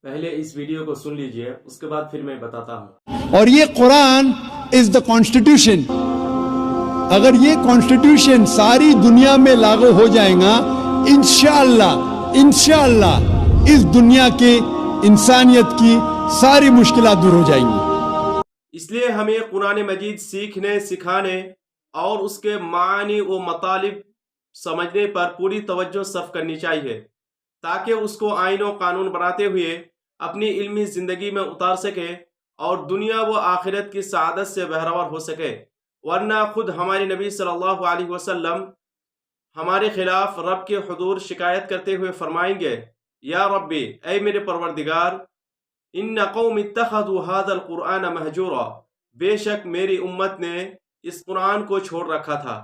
پہلے اس ویڈیو کو سن لیجئے، اس کے بعد پھر میں بتاتا ہوں۔ اور یہ قرآن از دا کانسٹیٹیوشن، اگر یہ کانسٹیٹیوشن ساری دنیا میں لاگو ہو جائے گا، انشاءاللہ اس دنیا کے انسانیت کی ساری مشکلات دور ہو جائیں گی۔ اس لیے ہمیں قرآن مجید سیکھنے، سکھانے اور اس کے معانی و مطالب سمجھنے پر پوری توجہ صرف کرنی چاہیے، تاکہ اس کو آئین و قانون بناتے ہوئے اپنی علمی زندگی میں اتار سکے اور دنیا و آخرت کی سعادت سے بہرور ہو سکے۔ ورنہ خود ہمارے نبی صلی اللہ علیہ وسلم ہمارے خلاف رب کے حضور شکایت کرتے ہوئے فرمائیں گے، یا ربی، اے میرے پروردگار، ان قوم اتخذوا هذا القرآن مہجورا، بے شک میری امت نے اس قرآن کو چھوڑ رکھا تھا۔